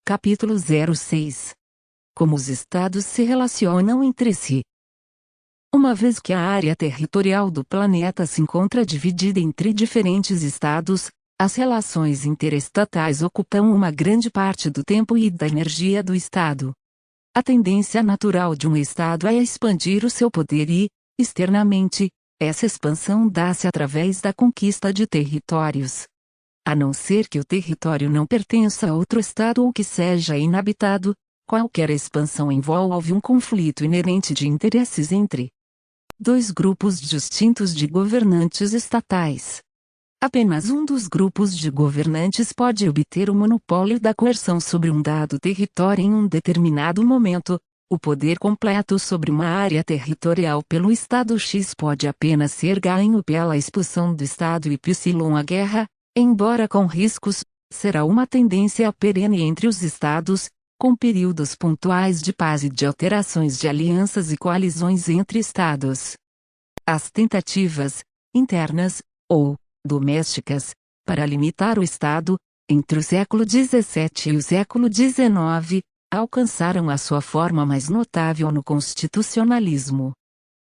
Capítulo 06. Como os estados se relacionam entre si. Uma vez que a área territorial do planeta se encontra dividida entre diferentes estados, as relações interestatais ocupam uma grande parte do tempo e da energia do estado. A tendência natural de um estado é expandir o seu poder e, externamente, essa expansão dá-se através da conquista de territórios. A não ser que o território não pertença a outro estado ou que seja inabitado, qualquer expansão envolve um conflito inerente de interesses entre dois grupos distintos de governantes estatais. Apenas um dos grupos de governantes pode obter o monopólio da coerção sobre um dado território em um determinado momento. O poder completo sobre uma área territorial pelo Estado X pode apenas ser ganho pela expulsão do Estado Y. A guerra, embora com riscos, será uma tendência perene entre os Estados, com períodos pontuais de paz e de alterações de alianças e coalizões entre Estados. As tentativas, internas, ou domésticas, para limitar o Estado, entre o século XVII e o século XIX, alcançaram a sua forma mais notável no constitucionalismo.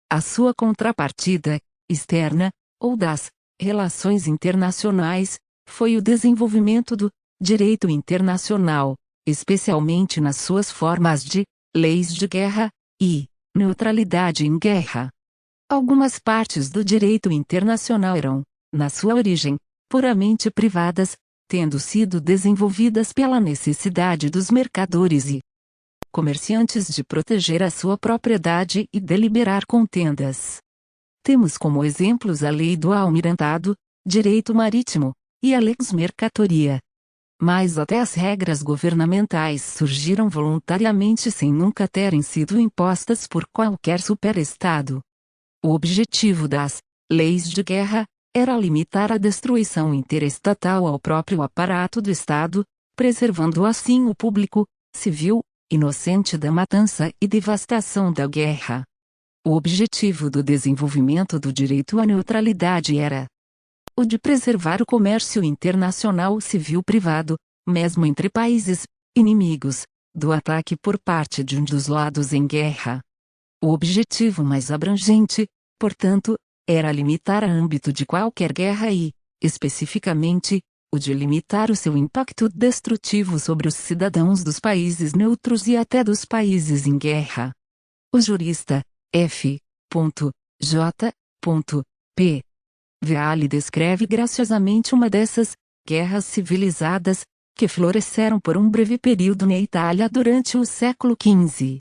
A sua contrapartida, externa, ou das relações internacionais, foi o desenvolvimento do direito internacional, especialmente nas suas formas de leis de guerra e neutralidade em guerra. Algumas partes do direito internacional eram, na sua origem, puramente privadas, tendo sido desenvolvidas pela necessidade dos mercadores e comerciantes de proteger a sua propriedade e deliberar contendas. Temos como exemplos a Lei do Almirantado, Direito Marítimo, e a Lex Mercatoria. Mas até as regras governamentais surgiram voluntariamente sem nunca terem sido impostas por qualquer superestado. O objetivo das leis de guerra era limitar a destruição interestatal ao próprio aparato do Estado, preservando assim o público, civil, inocente da matança e devastação da guerra. O objetivo do desenvolvimento do direito à neutralidade era o de preservar o comércio internacional civil privado, mesmo entre países inimigos, do ataque por parte de um dos lados em guerra. O objetivo mais abrangente, portanto, era limitar o âmbito de qualquer guerra e, especificamente, o de limitar o seu impacto destrutivo sobre os cidadãos dos países neutros e até dos países em guerra. O jurista F. J. P. Veale descreve graciosamente uma dessas guerras civilizadas que floresceram por um breve período na Itália durante o século XV.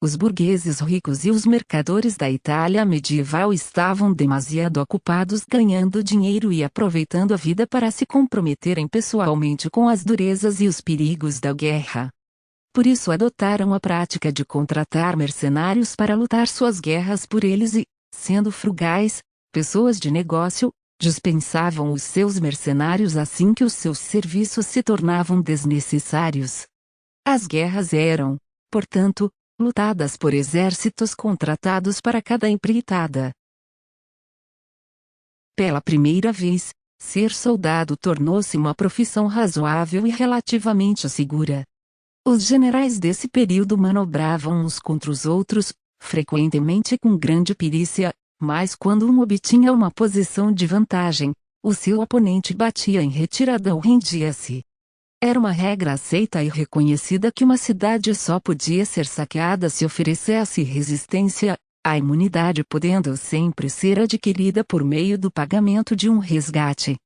Os burgueses ricos e os mercadores da Itália medieval estavam demasiado ocupados ganhando dinheiro e aproveitando a vida para se comprometerem pessoalmente com as durezas e os perigos da guerra. Por isso adotaram a prática de contratar mercenários para lutar suas guerras por eles e, sendo frugais, pessoas de negócio, dispensavam os seus mercenários assim que os seus serviços se tornavam desnecessários. As guerras eram, portanto, lutadas por exércitos contratados para cada empreitada. Pela primeira vez, ser soldado tornou-se uma profissão razoável e relativamente segura. Os generais desse período manobravam uns contra os outros, frequentemente com grande perícia, mas quando um obtinha uma posição de vantagem, o seu oponente batia em retirada ou rendia-se. Era uma regra aceita e reconhecida que uma cidade só podia ser saqueada se oferecesse resistência, a imunidade podendo sempre ser adquirida por meio do pagamento de um resgate.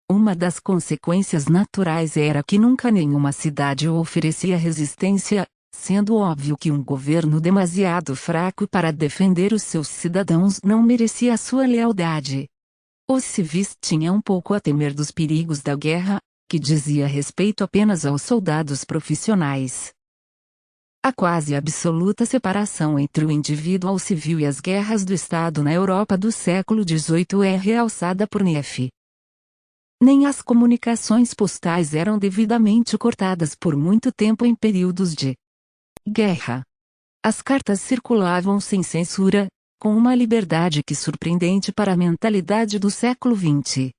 Uma das consequências naturais era que nunca nenhuma cidade oferecia resistência, sendo óbvio que um governo demasiado fraco para defender os seus cidadãos não merecia a sua lealdade. Os civis tinham um pouco a temer dos perigos da guerra, que dizia respeito apenas aos soldados profissionais. A quase absoluta separação entre o indivíduo civil e as guerras do Estado na Europa do século XVIII é realçada por Neff. Nem as comunicações postais eram devidamente cortadas por muito tempo em períodos de guerra. As cartas circulavam sem censura, com uma liberdade que surpreendente para a mentalidade do século XX.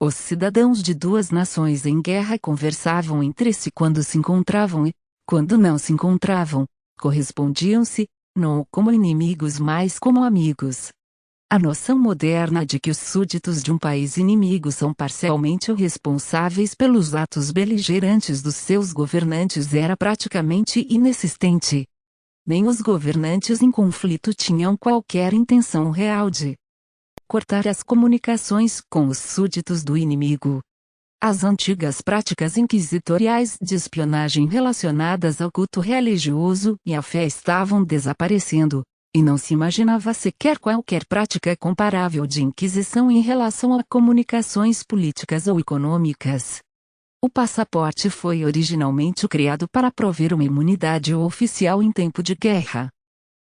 Os cidadãos de duas nações em guerra conversavam entre si quando se encontravam e, quando não se encontravam, correspondiam-se, não como inimigos mas como amigos. A noção moderna de que os súditos de um país inimigo são parcialmente responsáveis pelos atos beligerantes dos seus governantes era praticamente inexistente. Nem os governantes em conflito tinham qualquer intenção real de cortar as comunicações com os súditos do inimigo. As antigas práticas inquisitoriais de espionagem relacionadas ao culto religioso e à fé estavam desaparecendo, e não se imaginava sequer qualquer prática comparável de inquisição em relação a comunicações políticas ou econômicas. O passaporte foi originalmente criado para prover uma imunidade oficial em tempo de guerra.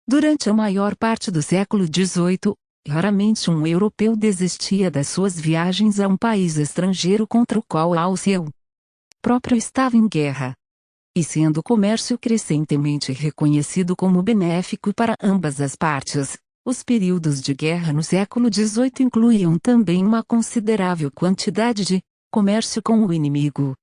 Durante a maior parte do século XVIII, raramente um europeu desistia das suas viagens a um país estrangeiro contra o qual o seu próprio estava em guerra. E sendo o comércio crescentemente reconhecido como benéfico para ambas as partes, os períodos de guerra no século XVIII incluíam também uma considerável quantidade de comércio com o inimigo.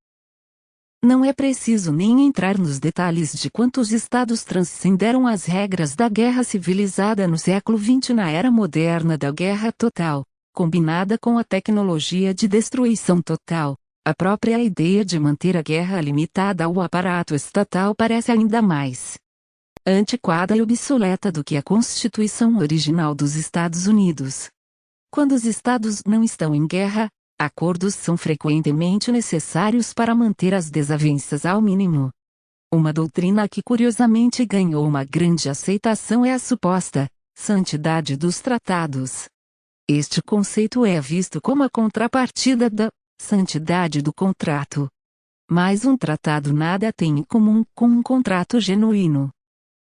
Não é preciso nem entrar nos detalhes de quantos estados transcenderam as regras da guerra civilizada no século XX na era moderna da guerra total, combinada com a tecnologia de destruição total. A própria ideia de manter a guerra limitada ao aparato estatal parece ainda mais antiquada e obsoleta do que a Constituição original dos Estados Unidos. Quando os estados não estão em guerra, acordos são frequentemente necessários para manter as desavenças ao mínimo. Uma doutrina que curiosamente ganhou uma grande aceitação é a suposta santidade dos tratados. Este conceito é visto como a contrapartida da santidade do contrato. Mas um tratado nada tem em comum com um contrato genuíno.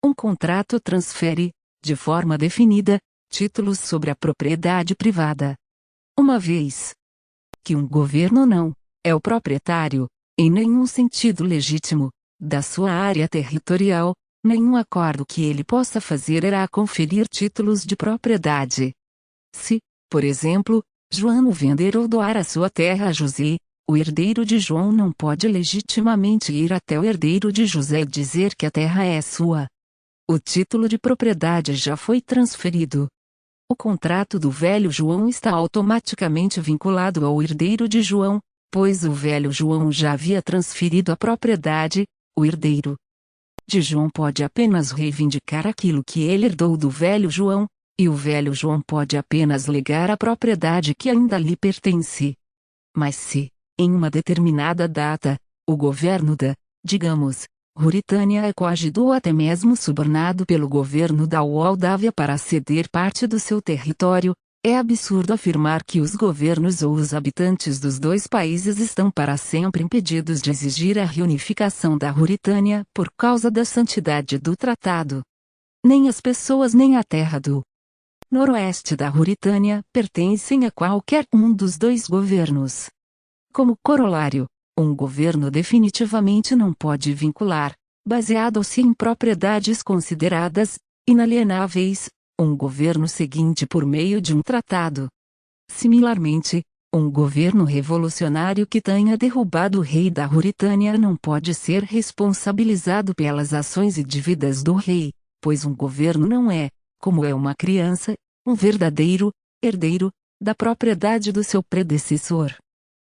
Um contrato transfere, de forma definida, títulos sobre a propriedade privada. Uma vez que um governo não é o proprietário, em nenhum sentido legítimo, da sua área territorial, nenhum acordo que ele possa fazer irá conferir títulos de propriedade. Se, por exemplo, João vender ou doar a sua terra a José, o herdeiro de João não pode legitimamente ir até o herdeiro de José e dizer que a terra é sua. O título de propriedade já foi transferido. O contrato do velho João está automaticamente vinculado ao herdeiro de João, pois o velho João já havia transferido a propriedade. O herdeiro de João pode apenas reivindicar aquilo que ele herdou do velho João, e o velho João pode apenas legar a propriedade que ainda lhe pertence. Mas se, em uma determinada data, o governo da, digamos, Ruritânia é coagido ou até mesmo subornado pelo governo da Moldávia para ceder parte do seu território, é absurdo afirmar que os governos ou os habitantes dos dois países estão para sempre impedidos de exigir a reunificação da Ruritânia por causa da santidade do tratado. Nem as pessoas nem a terra do noroeste da Ruritânia pertencem a qualquer um dos dois governos. Como corolário, um governo definitivamente não pode vincular, baseado-se em propriedades consideradas inalienáveis, um governo seguinte por meio de um tratado. Similarmente, um governo revolucionário que tenha derrubado o rei da Ruritânia não pode ser responsabilizado pelas ações e dívidas do rei, pois um governo não é, como é uma criança, um verdadeiro herdeiro da propriedade do seu predecessor.